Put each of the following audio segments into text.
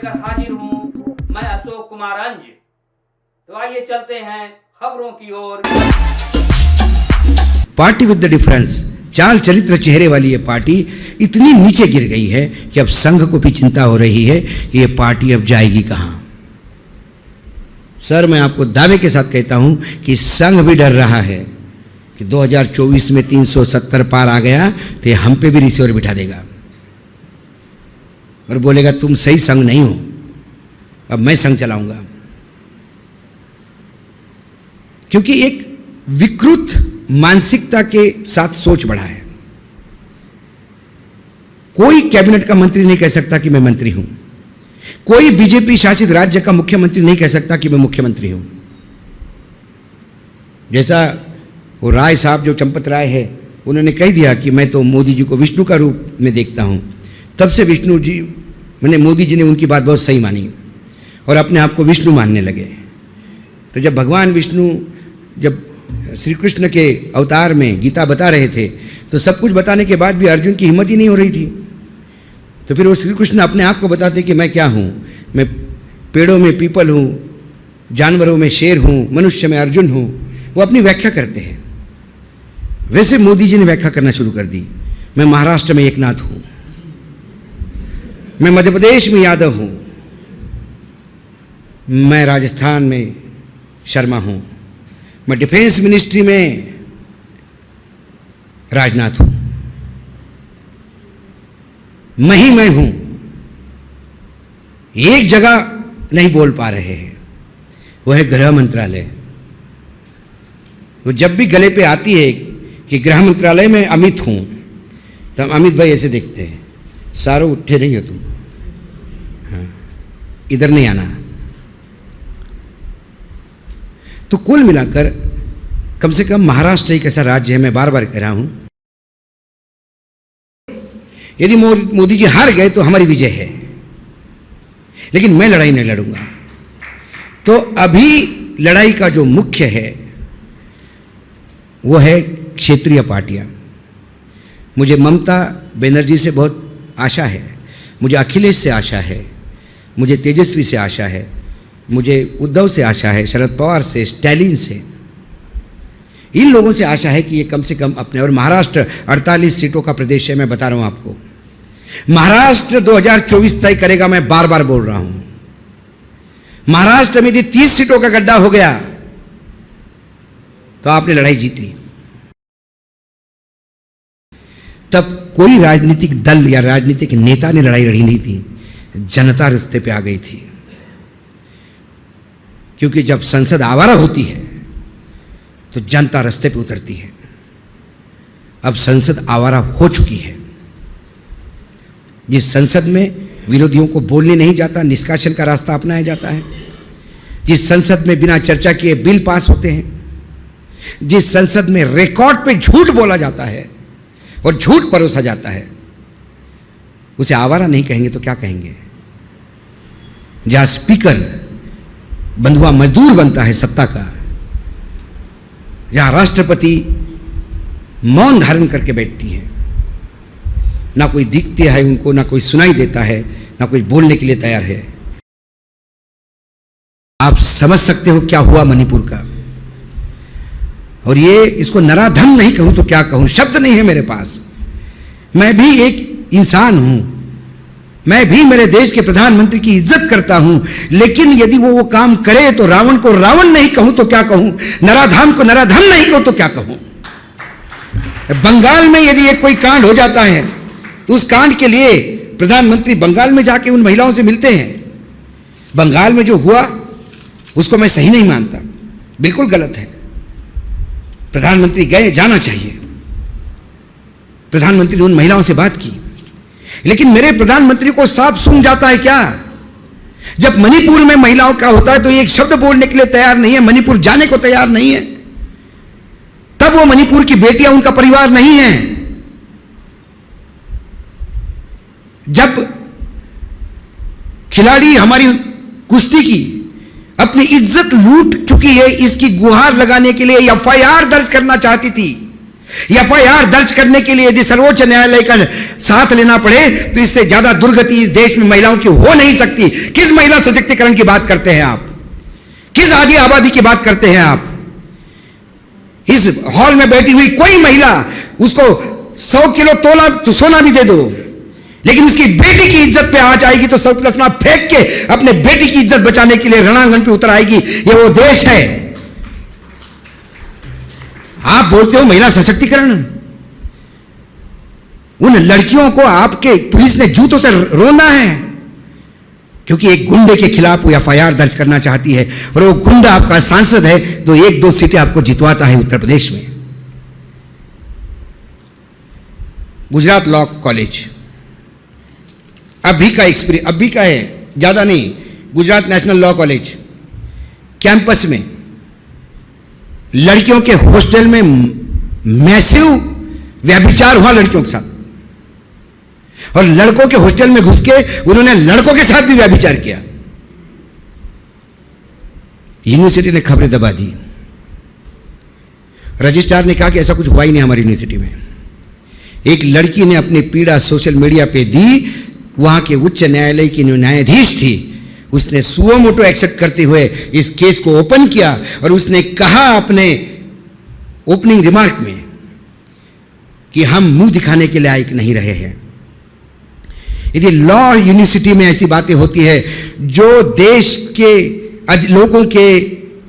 लेकर हाजिर हूँ मैं अशोक कुमार अंज। तो आइए चलते हैं खबरों की ओर। पार्टी विद द डिफरेंस, चाल चरित्र चेहरे वाली ये पार्टी इतनी नीचे गिर गई है कि अब संघ को भी चिंता हो रही है कि ये पार्टी अब जाएगी कहां। सर, मैं आपको दावे के साथ कहता हूं कि संघ भी डर रहा है कि 2024 में 370 पार आ गया तो ये हम पे भी रिसीवर बिठा देगा और बोलेगा तुम सही संघ नहीं हो, अब मैं संघ चलाऊंगा। क्योंकि एक विकृत मानसिकता के साथ सोच बढ़ा है। कोई कैबिनेट का मंत्री नहीं कह सकता कि मैं मंत्री हूं, कोई बीजेपी शासित राज्य का मुख्यमंत्री नहीं कह सकता कि मैं मुख्यमंत्री हूं। जैसा वो राय साहब जो चंपत राय है, उन्होंने कह दिया कि मैं तो मोदी जी को विष्णु का रूप में देखता हूं। तब से विष्णु जी, मैंने मोदी जी ने उनकी बात बहुत सही मानी और अपने आप को विष्णु मानने लगे। तो जब भगवान विष्णु जब श्री कृष्ण के अवतार में गीता बता रहे थे तो सब कुछ बताने के बाद भी अर्जुन की हिम्मत ही नहीं हो रही थी। तो फिर वो श्री कृष्ण अपने आप को बताते कि मैं क्या हूँ, मैं पेड़ों में पीपल हूँ, जानवरों में शेर हूँ, मनुष्य में अर्जुन हूँ। वो अपनी व्याख्या करते हैं। वैसे मोदी जी ने व्याख्या करना शुरू कर दी। मैं महाराष्ट्र में एकनाथ हूँ, मैं मध्य प्रदेश में यादव हूँ, मैं राजस्थान में शर्मा हूँ, मैं डिफेंस मिनिस्ट्री में राजनाथ हूं, मैं हूं। एक जगह नहीं बोल पा रहे हैं, वो है गृह मंत्रालय। वो जब भी गले पे आती है कि गृह मंत्रालय में अमित हूं, तब अमित भाई ऐसे देखते हैं, सारो उठे नहीं हो तुम, हाँ, इधर नहीं आना। तो कुल मिलाकर कम से कम महाराष्ट्र एक ऐसा राज्य है, मैं बार बार कह रहा हूं, यदि मोदी जी हार गए तो हमारी विजय है, लेकिन मैं लड़ाई नहीं लड़ूंगा। तो अभी लड़ाई का जो मुख्य है वो है क्षेत्रीय पार्टियां। मुझे ममता बनर्जी से बहुत आशा है, मुझे अखिलेश से आशा है, मुझे तेजस्वी से आशा है, मुझे उद्धव से आशा है, शरद पवार से, स्टैलिन से, इन लोगों से आशा है कि ये कम से कम अपने, और महाराष्ट्र 48 सीटों का प्रदेश है। मैं बता रहा हूं आपको, महाराष्ट्र 2024 तय करेगा। मैं बार बार बोल रहा हूं, महाराष्ट्र में यदि 30 सीटों का गड्ढा हो गया तो आपने लड़ाई जीत ली। तब कोई राजनीतिक दल या राजनीतिक नेता ने लड़ाई लड़ी नहीं थी, जनता रास्ते पे आ गई थी। क्योंकि जब संसद आवारा होती है तो जनता रास्ते पे उतरती है। अब संसद आवारा हो चुकी है। जिस संसद में विरोधियों को बोलने नहीं जाता, निष्कासन का रास्ता अपनाया जाता है, जिस संसद में बिना चर्चा किए बिल पास होते हैं, जिस संसद में रिकॉर्ड पे झूठ बोला जाता है और झूठ परोसा जाता है, उसे आवारा नहीं कहेंगे तो क्या कहेंगे। जहां स्पीकर बंधुआ मजदूर बनता है सत्ता का, जहां राष्ट्रपति मौन धारण करके बैठती है, ना कोई दिखती है उनको, ना कोई सुनाई देता है, ना कोई बोलने के लिए तैयार है। आप समझ सकते हो क्या हुआ मणिपुर का। और ये इसको नराधम नहीं कहूं तो क्या कहूं, शब्द नहीं है मेरे पास। मैं भी एक इंसान हूं, मैं भी मेरे देश के प्रधानमंत्री की इज्जत करता हूं, लेकिन यदि वो काम करे तो रावण को रावण नहीं कहूं तो क्या कहूं, नराधम को नराधम नहीं कहूं तो क्या कहूं। बंगाल में यदि एक कोई कांड हो जाता है तो उस कांड के लिए प्रधानमंत्री बंगाल में जाके उन महिलाओं से मिलते हैं। बंगाल में जो हुआ उसको मैं सही नहीं मानता, बिल्कुल गलत है। प्रधानमंत्री गए, जाना चाहिए। प्रधानमंत्री ने उन महिलाओं से बात की, लेकिन मेरे प्रधानमंत्री को साफ सुन जाता है क्या। जब मणिपुर में महिलाओं का होता है तो एक शब्द बोलने के लिए तैयार नहीं है, मणिपुर जाने को तैयार नहीं है। तब वो मणिपुर की बेटियां उनका परिवार नहीं है। जब खिलाड़ी हमारी कुश्ती की अपनी इज्जत लूट चुकी है, इसकी गुहार लगाने के लिए एफआईआर दर्ज करना चाहती थी, एफआईआर दर्ज करने के लिए यदि सर्वोच्च न्यायालय का साथ लेना पड़े तो इससे ज्यादा दुर्गति इस देश में महिलाओं की हो नहीं सकती। किस महिला सशक्तिकरण की बात करते हैं आप? किस आदि आबादी की बात करते हैं आप? इस हॉल में बैठी हुई कोई महिला, उसको 100 किलो तोला तो सोना भी दे दो, लेकिन उसकी बेटी की इज्जत पे आ जाएगी तो सरप्लस में फेंक के अपने बेटी की इज्जत बचाने के लिए रणांगन पे उतर आएगी। ये वो देश है। आप बोलते हो महिला सशक्तिकरण, उन लड़कियों को आपके पुलिस ने जूतों से रोना है क्योंकि एक गुंडे के खिलाफ वो एफआईआर दर्ज करना चाहती है और वो गुंडा आपका सांसद है तो 1-2 सीटें आपको जितवाता है उत्तर प्रदेश में। गुजरात लॉ कॉलेज अभी का एक्सपीरियंस, अभी का है, ज्यादा नहीं। Gujarat national law college campus में लड़कियों के हॉस्टल में मैसिव व्यभिचार हुआ लड़कियों के साथ, और लड़कों के हॉस्टल में घुस के उन्होंने लड़कों के साथ भी व्यभिचार किया। यूनिवर्सिटी ने खबरें दबा दी। रजिस्ट्रार ने कहा कि ऐसा कुछ हुआ ही नहीं हमारी यूनिवर्सिटी में। एक लड़की ने अपनी पीड़ा सोशल मीडिया पे दी। वहां के उच्च न्यायालय की न्यायाधीश थी, उसने सुओ मोटो एक्सेप्ट करते हुए इस केस को ओपन किया और उसने कहा अपने ओपनिंग रिमार्क में कि हम मुंह दिखाने के लायक नहीं रहे हैं। यदि लॉ यूनिवर्सिटी में ऐसी बातें होती है, जो देश के लोगों के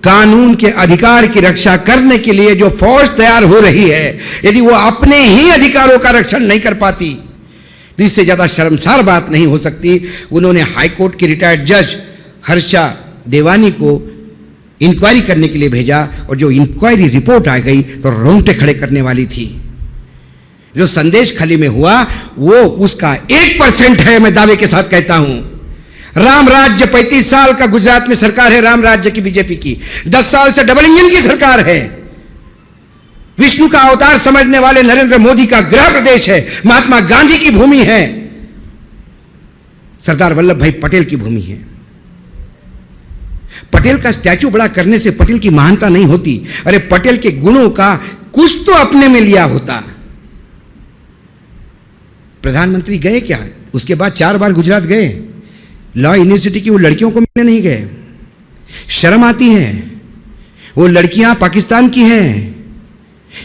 कानून के अधिकार की रक्षा करने के लिए जो फौज तैयार हो रही है, यदि वो अपने ही अधिकारों का रक्षण नहीं कर पाती तो इससे ज्यादा शर्मसार बात नहीं हो सकती। उन्होंने हाईकोर्ट की रिटायर्ड जज हर्षा देवानी को इंक्वायरी करने के लिए भेजा और जो इंक्वायरी रिपोर्ट आ गई तो रोंगटे खड़े करने वाली थी। जो संदेश खली में हुआ वो उसका 1% है, मैं दावे के साथ कहता हूं। राम राज्य 35 साल का गुजरात में सरकार है, राम राज्य की बीजेपी की 10 साल से डबल इंजन की सरकार है। विष्णु का अवतार समझने वाले नरेंद्र मोदी का गृह प्रदेश है, महात्मा गांधी की भूमि है, सरदार वल्लभ भाई पटेल की भूमि है। पटेल का स्टैचू बड़ा करने से पटेल की महानता नहीं होती। अरे पटेल के गुणों का कुछ तो अपने में लिया होता। प्रधानमंत्री गए क्या? उसके बाद 4 बार गुजरात गए। लॉ यूनिवर्सिटी की वो लड़कियों को मिलने नहीं गए। शर्म आती है। वो लड़कियां पाकिस्तान की हैं,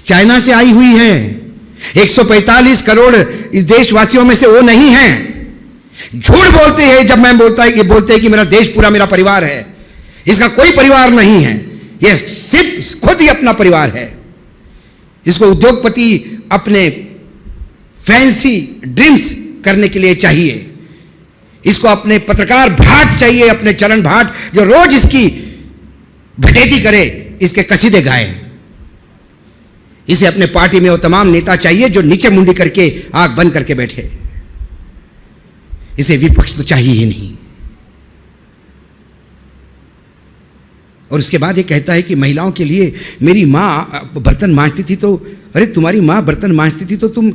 चाइना से आई हुई है। 145 करोड़ इस देशवासियों में से वो नहीं है। झूठ बोलते हैं जब मैं बोलते हैं कि मेरा देश पूरा मेरा परिवार है। इसका कोई परिवार नहीं है, यह सिर्फ खुद ही अपना परिवार है। इसको उद्योगपति अपने फैंसी ड्रीम्स करने के लिए चाहिए। इसको अपने पत्रकार भाट चाहिए, अपने चरण भाट, जो रोज इसकी भटेती करे, इसके कसीदे गाए। इसे अपने पार्टी में वो तमाम नेता चाहिए जो नीचे मुंडी करके आंख बंद करके बैठे। इसे विपक्ष तो चाहिए ही नहीं। और उसके बाद ये कहता है कि महिलाओं के लिए मेरी माँ बर्तन मांजती थी, तो अरे तुम्हारी माँ बर्तन मांजती थी तो तुम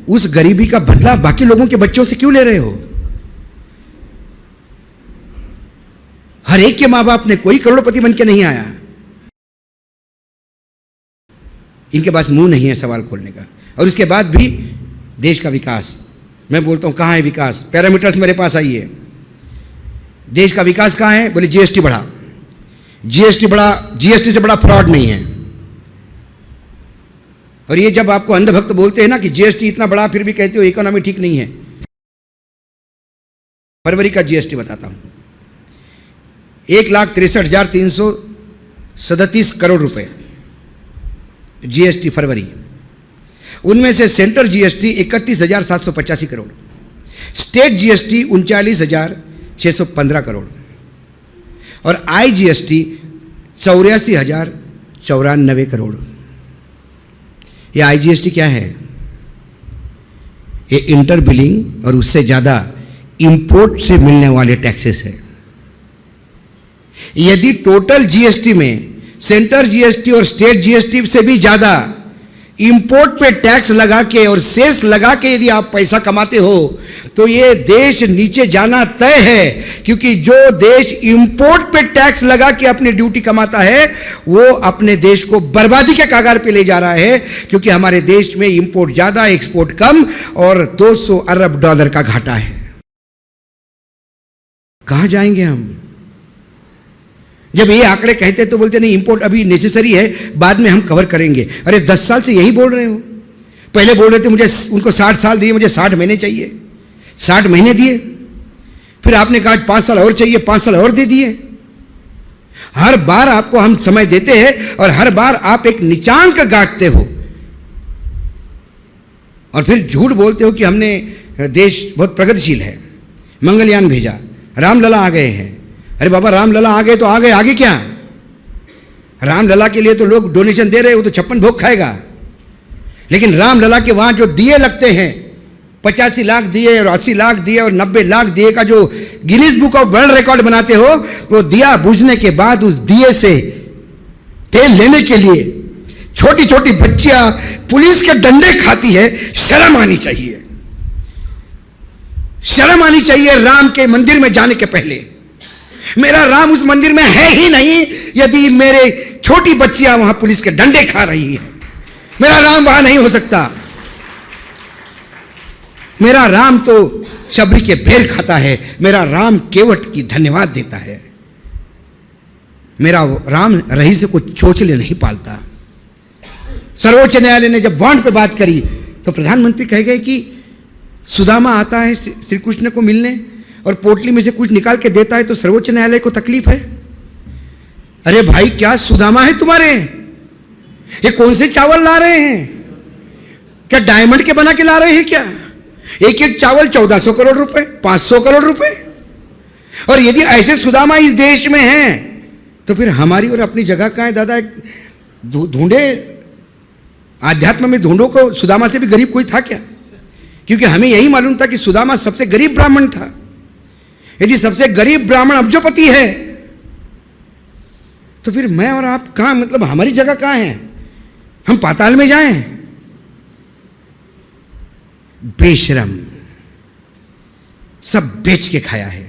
उस गरीबी का बदला बाकी लोगों के बच्चों से क्यों ले रहे हो? हर एक के माँ बाप ने, कोई करोड़पति बन के नहीं आया। इनके पास मुंह नहीं है सवाल खोलने का। और इसके बाद भी देश का विकास, मैं बोलता हूं कहां है विकास? पैरामीटर्स मेरे पास आइए। देश का विकास कहां है? बोले जीएसटी बढ़ा। जीएसटी से बड़ा फ्रॉड नहीं है। और ये जब आपको अंधभक्त बोलते हैं ना कि जीएसटी इतना बड़ा, फिर भी कहते हो इकोनॉमी ठीक नहीं है। फरवरी का जीएसटी बताता हूं, 1,63,337 करोड़ रुपए जीएसटी फरवरी। उनमें से central GST 31,785 crore, state GST 39,615 crore और आईजीएसटी 84,094 करोड़। ये आईजीएसटी क्या है? ये इंटर बिलिंग और उससे ज़्यादा इंपोर्ट से मिलने वाले टैक्सेस है। यदि टोटल जीएसटी में सेंट्रल जीएसटी और स्टेट जीएसटी से भी ज़्यादा इंपोर्ट पे टैक्स लगा के और सेस लगा के यदि आप पैसा कमाते हो तो ये देश नीचे जाना तय है, क्योंकि जो देश इंपोर्ट पे टैक्स लगा के अपनी ड्यूटी कमाता है वो अपने देश को बर्बादी के कगार पे ले जा रहा है, क्योंकि हमारे देश में इंपोर्ट ज्यादा एक्सपोर्ट कम और 200 अरब डॉलर का घाटा है। कहां जाएंगे हम? जब ये आंकड़े कहते तो बोलते नहीं इंपोर्ट अभी नेसेसरी है, बाद में हम कवर करेंगे। अरे 10 साल से यही बोल रहे हो। पहले बोल रहे थे मुझे उनको 60 साल दिए, मुझे 60 महीने चाहिए, 60 महीने दिए। फिर आपने कहा 5 साल और चाहिए, 5 साल और दे दिए। हर बार आपको हम समय देते हैं और हर बार आप एक नीचांक गांठते हो और फिर झूठ बोलते हो कि हमने देश बहुत प्रगतिशील है, मंगलयान भेजा, रामलला आ गए हैं। अरे बाबा रामलला आ गए तो आ गए, आगे क्या? रामलला के लिए तो लोग डोनेशन दे रहे, वो तो 56 भोग खाएगा। लेकिन रामलला के वहां जो दिए लगते हैं, 85 लाख दिए और 80 लाख दिए और 90 लाख दिए का जो Guinness book of world record बनाते हो, वो दिया बुझने के बाद उस दिए से तेल लेने के लिए छोटी छोटी बच्चियां पुलिस के डंडे खाती है। शर्म आनी चाहिए, शर्म आनी चाहिए राम के मंदिर में जाने के पहले। मेरा राम उस मंदिर में है ही नहीं यदि मेरे छोटी बच्चियां वहां पुलिस के डंडे खा रही है। मेरा राम वहां नहीं हो सकता। मेरा राम तो शबरी के बेर खाता है। मेरा राम केवट की धन्यवाद देता है। मेरा राम रही से कुछ चोचले नहीं पालता। सर्वोच्च न्यायालय ने जब बॉन्ड पे बात करी तो प्रधानमंत्री कह गए कि सुदामा आता है श्री कृष्ण को मिलने और पोटली में से कुछ निकाल के देता है तो सर्वोच्च न्यायालय को तकलीफ है। अरे भाई क्या सुदामा है तुम्हारे? ये कौन से चावल ला रहे हैं? क्या डायमंड के बना के ला रहे हैं क्या? एक एक चावल 1400 करोड़ रुपए, 500 करोड़ रुपए। और यदि ऐसे सुदामा इस देश में हैं तो फिर हमारी और अपनी जगह कहां है दादा? ढूंढे आध्यात्म में ढूंढो को सुदामा से भी गरीब कोई था क्या? क्योंकि हमें यही मालूम था कि सुदामा सबसे गरीब ब्राह्मण था। यदि सबसे गरीब ब्राह्मण अब्जोपति है तो फिर मैं और आप कहां, मतलब हमारी जगह कहां है? हम पाताल में जाएं? बेशरम, सब बेच के खाया है।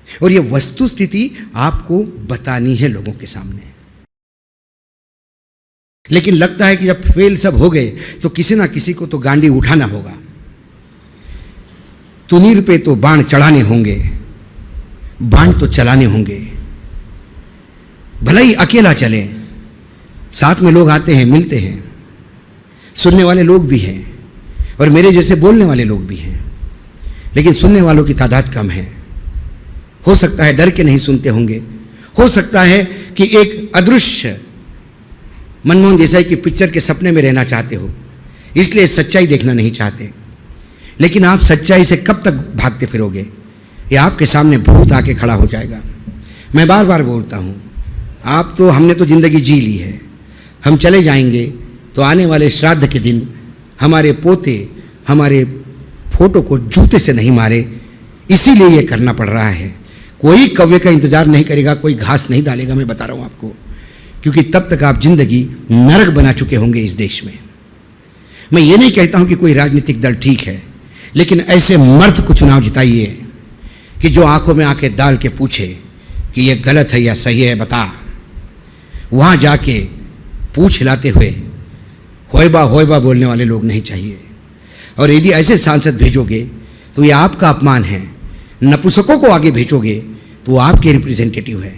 और यह वस्तु स्थिति आपको बतानी है लोगों के सामने। लेकिन लगता है कि जब फेल सब हो गए तो किसी ना किसी को तो गांडी उठाना होगा। तुनीर पे तो बाण चढ़ाने होंगे, बाण तो चलाने होंगे। भले ही अकेला चले, साथ में लोग आते हैं, मिलते हैं, सुनने वाले लोग भी हैं और मेरे जैसे बोलने वाले लोग भी हैं। लेकिन सुनने वालों की तादाद कम है। हो सकता है डर के नहीं सुनते होंगे। हो सकता है कि एक अदृश्य मनमोहन देसाई की पिक्चर के सपने में रहना चाहते हो, इसलिए सच्चाई देखना नहीं चाहते। लेकिन आप सच्चाई से कब तक भागते फिरोगे? ये आपके सामने भूत आके खड़ा हो जाएगा। मैं बार बार बोलता हूँ, आप तो, हमने तो जिंदगी जी ली है। हम चले जाएंगे तो आने वाले श्राद्ध के दिन हमारे पोते हमारे फोटो को जूते से नहीं मारे, इसीलिए ये करना पड़ रहा है। कोई कव्य का इंतजार नहीं करेगा, कोई घास नहीं डालेगा, मैं बता रहा हूँ आपको, क्योंकि तब तक आप जिंदगी नरक बना चुके होंगे इस देश में। मैं ये नहीं कहता हूं कि कोई राजनीतिक दल ठीक है, लेकिन ऐसे मर्द को चुनाव जिताइए कि जो आंखों में आके डाल के पूछे कि ये गलत है या सही है, बता। वहां जाके पूछ हिलाते हुए होयबा होयबा बोलने वाले लोग नहीं चाहिए। और यदि ऐसे सांसद भेजोगे तो ये आपका अपमान है। नपुंसकों को आगे भेजोगे तो वो आपके रिप्रेजेंटेटिव है।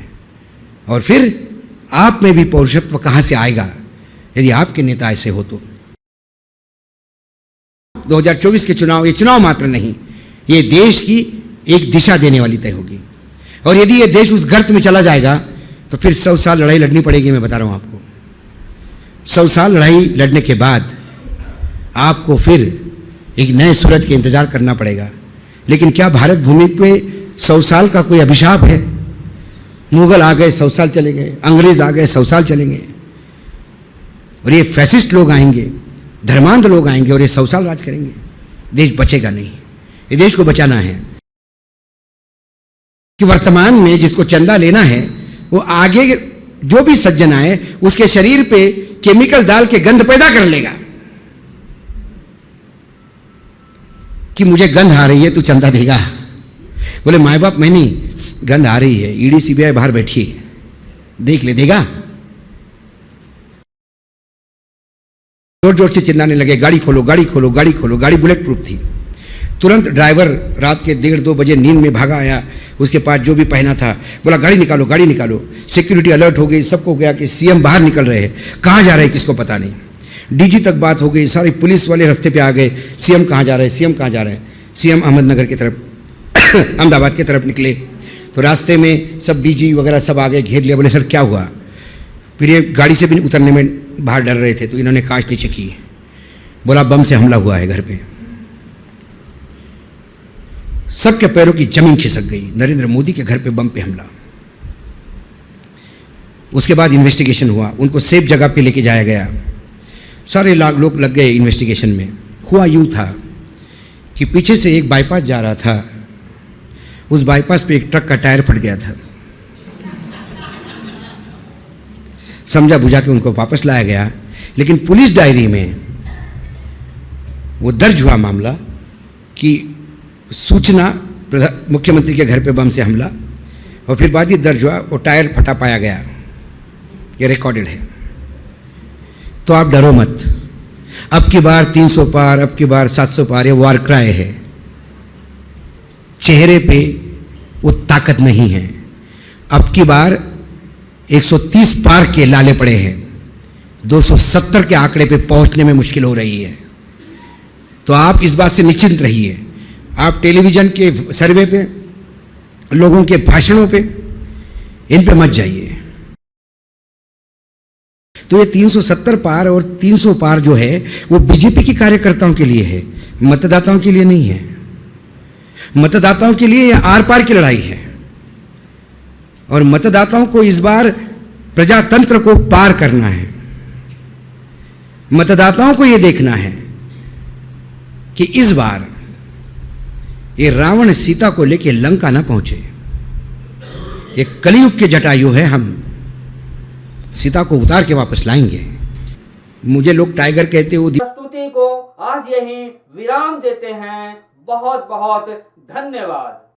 और फिर आप में भी पौरुषत्व कहां से आएगा यदि आपके नेता ऐसे हो तो? 2024 के चुनाव, ये चुनाव मात्र नहीं, ये देश की एक दिशा देने वाली तय होगी। और यदि ये देश उस गर्त में चला जाएगा तो फिर 100 साल लड़ाई लड़नी पड़ेगी। मैं बता रहा हूं आपको, 100 साल लड़ाई लड़ने के बाद आपको फिर एक नए सूरज के इंतजार करना पड़ेगा। लेकिन क्या भारत भूमि पे 100 साल का कोई अभिशाप है? मुगल आ गए 100 साल चले गए, अंग्रेज आ गए 100 साल चलेंगे, और ये फैसिस्ट लोग आएंगे, धर्मांध लोग आएंगे और ये 100 साल राज करेंगे। देश बचेगा नहीं। ये देश को बचाना है कि वर्तमान में जिसको चंदा लेना है वो आगे जो भी सज्जन आए उसके शरीर पे केमिकल डाल के गंध पैदा कर लेगा। कि मुझे गंध आ रही है, तू चंदा देगा? बोले माए बाप मैं नहीं, गंध आ रही है, ईडी सीबीआई बाहर बैठी है, देख ले, देगा? जोर जोर से चिल्लाने लगे, गाड़ी खोलो, गाड़ी खोलो, गाड़ी खोलो। गाड़ी बुलेट प्रूफ थी। तुरंत ड्राइवर रात के 1:30-2 बजे नींद में भागा आया, उसके पास जो भी पहना था, बोला गाड़ी निकालो, गाड़ी निकालो। सिक्योरिटी अलर्ट हो गई, सबको गया कि सीएम बाहर निकल रहे हैं, कहाँ जा रहे हैं किसको पता नहीं। डीजी तक बात हो गई, सारी पुलिस वाले रास्ते पे आ गए, सीएम कहाँ जा रहे हैं, सीएम कहाँ जा रहे हैं। सीएम अहमदनगर की तरफ अहमदाबाद की तरफ निकले तो रास्ते में सब डीजी वगैरह सब आ गए, घेर लिया। बोले सर क्या हुआ? फिर ये गाड़ी से भी उतरने में बाहर डर रहे थे, तो इन्होंने कांच नीचे की। बोला बम से हमला हुआ है घर पे। सबके पैरों की जमीन खिसक गई, नरेंद्र मोदी के घर पे बम पे हमला। उसके बाद इन्वेस्टिगेशन हुआ, उनको सेफ जगह पे लेके जाया गया, सारे लोग लग गए इन्वेस्टिगेशन में। हुआ यूँ था कि पीछे से एक बाईपास जा रहा था, उस बाईपास पे एक ट्रक का टायर फट गया था। समझा बुझा के उनको वापस लाया गया, लेकिन पुलिस डायरी में वो दर्ज हुआ मामला कि सूचना मुख्यमंत्री के घर पे बम से हमला, और फिर बाद ही दर्ज हुआ वो टायर फटा पाया गया, ये रिकॉर्डेड है। तो आप डरो मत, अब की बार 300 पार, अब की बार 700 पार, ये वार क्राई है। चेहरे पे वो ताकत नहीं है। अब की बार 130 पार के लाले पड़े हैं, 270 के आंकड़े पे पहुंचने में मुश्किल हो रही है। तो आप इस बात से निश्चिंत रहिए। आप टेलीविजन के सर्वे पे, लोगों के भाषणों पे, इन पे मत जाइए। तो ये 370 पार और 300 पार जो है वो बीजेपी के कार्यकर्ताओं के लिए है, मतदाताओं के लिए नहीं है। मतदाताओं के लिए आर पार की लड़ाई है, और मतदाताओं को इस बार प्रजातंत्र को पार करना है। मतदाताओं को यह देखना है कि इस बार ये रावण सीता को लेके लंका ना पहुंचे। ये कलयुग के जटायु है, हम सीता को उतार के वापस लाएंगे। मुझे लोग टाइगर कहते हो। प्रस्तुति को आज यही विराम देते हैं। बहुत बहुत धन्यवाद।